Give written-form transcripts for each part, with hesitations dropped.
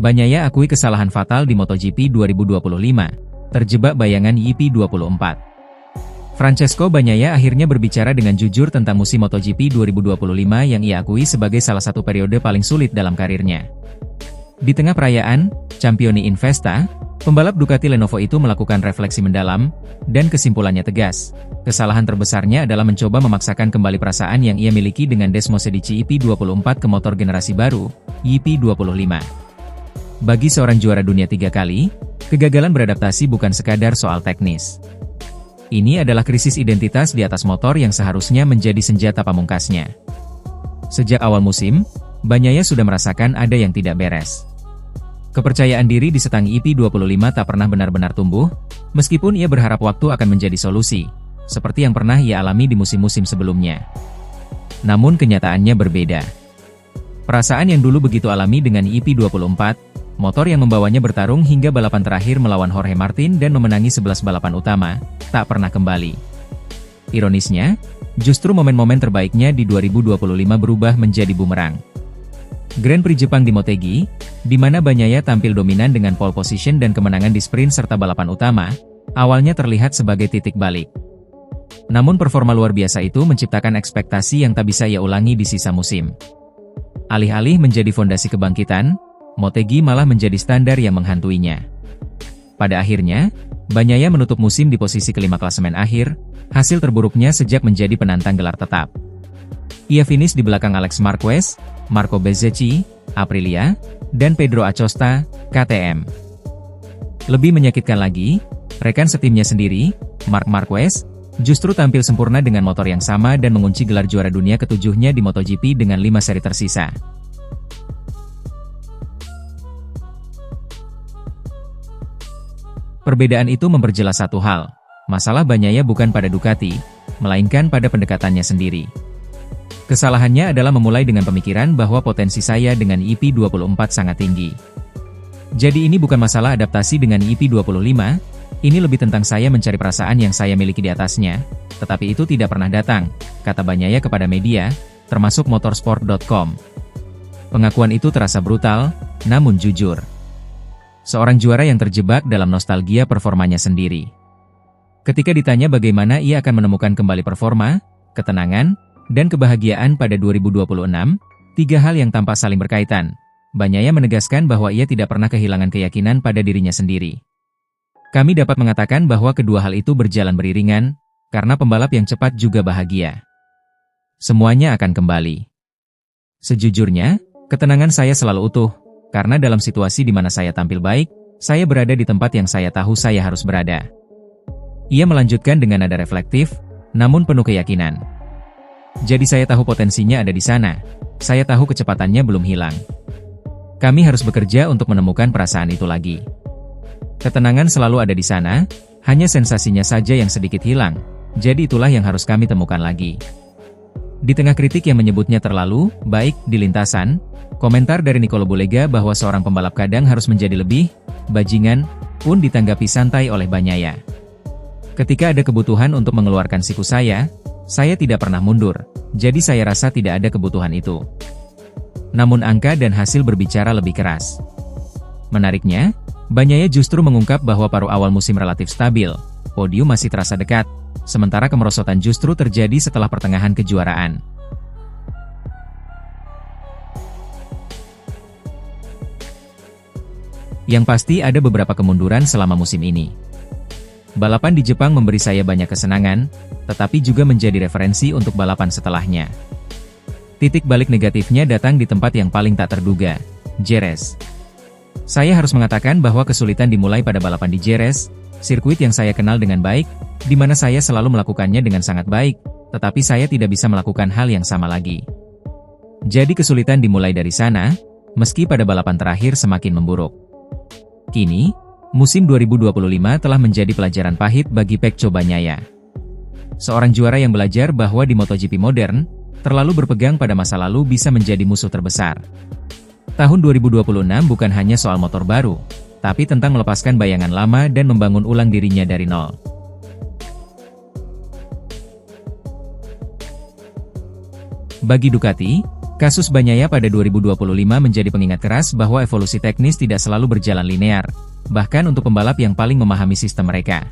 Bagnaia akui kesalahan fatal di MotoGP 2025, terjebak bayangan YP24. Francesco Bagnaia akhirnya berbicara dengan jujur tentang musim MotoGP 2025 yang ia akui sebagai salah satu periode paling sulit dalam karirnya. Di tengah perayaan Campioni in Festa, pembalap Ducati Lenovo itu melakukan refleksi mendalam, dan kesimpulannya tegas. Kesalahan terbesarnya adalah mencoba memaksakan kembali perasaan yang ia miliki dengan Desmosedici YP24 ke motor generasi baru, YP25. Bagi seorang juara dunia 3 kali, kegagalan beradaptasi bukan sekadar soal teknis. Ini adalah krisis identitas di atas motor yang seharusnya menjadi senjata pamungkasnya. Sejak awal musim, Bagnaia sudah merasakan ada yang tidak beres. Kepercayaan diri di setang YP25 tak pernah benar-benar tumbuh, meskipun ia berharap waktu akan menjadi solusi, seperti yang pernah ia alami di musim-musim sebelumnya. Namun kenyataannya berbeda. Perasaan yang dulu begitu alami dengan YP24, motor yang membawanya bertarung hingga balapan terakhir melawan Jorge Martin dan memenangi 11 balapan utama, tak pernah kembali. Ironisnya, justru momen-momen terbaiknya di 2025 berubah menjadi bumerang. Grand Prix Jepang di Motegi, di mana Bagnaia tampil dominan dengan pole position dan kemenangan di sprint serta balapan utama, awalnya terlihat sebagai titik balik. Namun performa luar biasa itu menciptakan ekspektasi yang tak bisa ia ulangi di sisa musim. Alih-alih menjadi fondasi kebangkitan, Motegi malah menjadi standar yang menghantuinya. Pada akhirnya, Bagnaia menutup musim di posisi kelima klasemen akhir, hasil terburuknya sejak menjadi penantang gelar tetap. Ia finish di belakang Alex Marquez, Marco Bezzecchi, Aprilia, dan Pedro Acosta, KTM. Lebih menyakitkan lagi, rekan setimnya sendiri, Marc Marquez, justru tampil sempurna dengan motor yang sama dan mengunci gelar juara dunia ketujuhnya di MotoGP dengan 5 seri tersisa. Perbedaan itu memperjelas satu hal, masalah Bagnaia bukan pada Ducati, melainkan pada pendekatannya sendiri. Kesalahannya adalah memulai dengan pemikiran bahwa potensi saya dengan YP24 sangat tinggi. Jadi ini bukan masalah adaptasi dengan YP25, ini lebih tentang saya mencari perasaan yang saya miliki di atasnya, tetapi itu tidak pernah datang, kata Bagnaia kepada media, termasuk motorsport.com. Pengakuan itu terasa brutal, namun jujur. Seorang juara yang terjebak dalam nostalgia performanya sendiri. Ketika ditanya bagaimana ia akan menemukan kembali performa, ketenangan, dan kebahagiaan pada 2026, tiga hal yang tampak saling berkaitan. Bagnaia menegaskan bahwa ia tidak pernah kehilangan keyakinan pada dirinya sendiri. Kami dapat mengatakan bahwa kedua hal itu berjalan beriringan, karena pembalap yang cepat juga bahagia. Semuanya akan kembali. Sejujurnya, ketenangan saya selalu utuh, karena dalam situasi di mana saya tampil baik, saya berada di tempat yang saya tahu saya harus berada. Ia melanjutkan dengan nada reflektif, namun penuh keyakinan. Jadi saya tahu potensinya ada di sana, saya tahu kecepatannya belum hilang. Kami harus bekerja untuk menemukan perasaan itu lagi. Ketenangan selalu ada di sana, hanya sensasinya saja yang sedikit hilang, jadi itulah yang harus kami temukan lagi. Di tengah kritik yang menyebutnya terlalu baik di lintasan, komentar dari Nicolo Bulega bahwa seorang pembalap kadang harus menjadi lebih bajingan pun ditanggapi santai oleh Bagnaia. Ketika ada kebutuhan untuk mengeluarkan siku saya tidak pernah mundur, jadi saya rasa tidak ada kebutuhan itu. Namun angka dan hasil berbicara lebih keras. Menariknya, Bagnaia justru mengungkap bahwa paruh awal musim relatif stabil, podium masih terasa dekat, sementara kemerosotan justru terjadi setelah pertengahan kejuaraan. Yang pasti ada beberapa kemunduran selama musim ini. Balapan di Jepang memberi saya banyak kesenangan, tetapi juga menjadi referensi untuk balapan setelahnya. Titik balik negatifnya datang di tempat yang paling tak terduga, Jerez. Saya harus mengatakan bahwa kesulitan dimulai pada balapan di Jerez, sirkuit yang saya kenal dengan baik, di mana saya selalu melakukannya dengan sangat baik, tetapi saya tidak bisa melakukan hal yang sama lagi. Jadi kesulitan dimulai dari sana, meski pada balapan terakhir semakin memburuk. Kini, musim 2025 telah menjadi pelajaran pahit bagi Pecco Bagnaia. Seorang juara yang belajar bahwa di MotoGP modern, terlalu berpegang pada masa lalu bisa menjadi musuh terbesar. Tahun 2026 bukan hanya soal motor baru, tapi tentang melepaskan bayangan lama dan membangun ulang dirinya dari nol. Bagi Ducati, Kasus Bagnaia pada 2025 menjadi pengingat keras bahwa evolusi teknis tidak selalu berjalan linear, bahkan untuk pembalap yang paling memahami sistem mereka.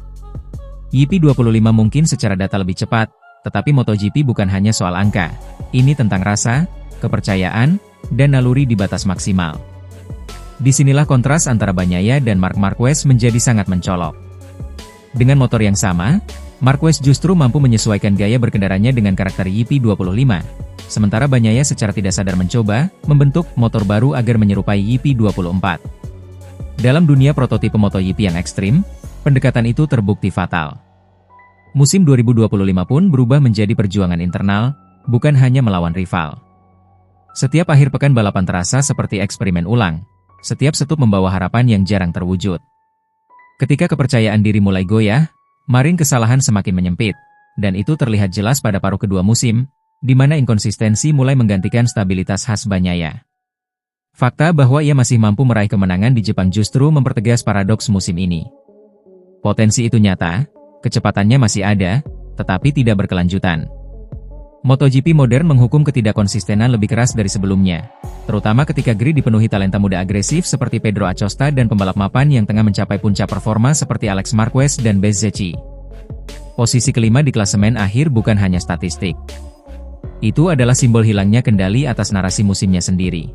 YP25 mungkin secara data lebih cepat, tetapi MotoGP bukan hanya soal angka. Ini tentang rasa, kepercayaan, dan naluri di batas maksimal. Disinilah kontras antara Bagnaia dan Marc Marquez menjadi sangat mencolok. Dengan motor yang sama, Marquez justru mampu menyesuaikan gaya berkendaranya dengan karakter YP25. Sementara Bagnaia secara tidak sadar mencoba membentuk motor baru agar menyerupai YP24. Dalam dunia prototipe MotoGP yang ekstrim, pendekatan itu terbukti fatal. Musim 2025 pun berubah menjadi perjuangan internal, bukan hanya melawan rival. Setiap akhir pekan balapan terasa seperti eksperimen ulang. Setiap setup membawa harapan yang jarang terwujud. Ketika kepercayaan diri mulai goyah, margin kesalahan semakin menyempit, dan itu terlihat jelas pada paruh kedua musim, di mana inkonsistensi mulai menggantikan stabilitas khas Bagnaia. Fakta bahwa ia masih mampu meraih kemenangan di Jepang justru mempertegas paradoks musim ini. Potensi itu nyata, kecepatannya masih ada, tetapi tidak berkelanjutan. MotoGP modern menghukum ketidakkonsistenan lebih keras dari sebelumnya, terutama ketika grid dipenuhi talenta muda agresif seperti Pedro Acosta dan pembalap mapan yang tengah mencapai puncak performa seperti Alex Marquez dan Bezzecchi. Posisi kelima di klasemen akhir bukan hanya statistik. Itu adalah simbol hilangnya kendali atas narasi musimnya sendiri.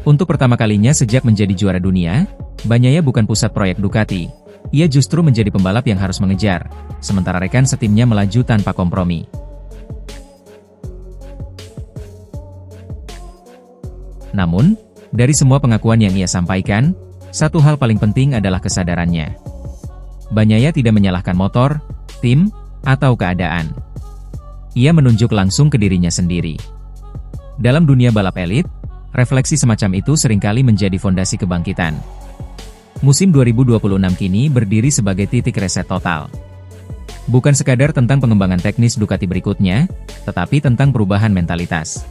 Untuk pertama kalinya sejak menjadi juara dunia, Bagnaia bukan pusat proyek Ducati. Ia justru menjadi pembalap yang harus mengejar, sementara rekan setimnya melaju tanpa kompromi. Namun, dari semua pengakuan yang ia sampaikan, satu hal paling penting adalah kesadarannya. Bagnaia tidak menyalahkan motor, tim, atau keadaan. Ia menunjuk langsung ke dirinya sendiri. Dalam dunia balap elit, refleksi semacam itu seringkali menjadi fondasi kebangkitan. Musim 2026 kini berdiri sebagai titik reset total. Bukan sekadar tentang pengembangan teknis Ducati berikutnya, tetapi tentang perubahan mentalitas.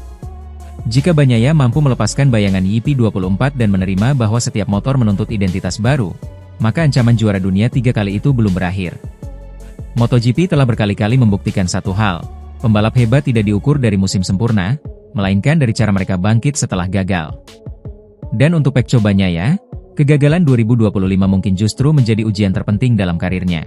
Jika Bagnaia mampu melepaskan bayangan YP24 dan menerima bahwa setiap motor menuntut identitas baru, maka ancaman juara dunia 3 kali itu belum berakhir. MotoGP telah berkali-kali membuktikan satu hal. Pembalap hebat tidak diukur dari musim sempurna, melainkan dari cara mereka bangkit setelah gagal. Dan untuk Pecco Bagnaia, kegagalan 2025 mungkin justru menjadi ujian terpenting dalam karirnya.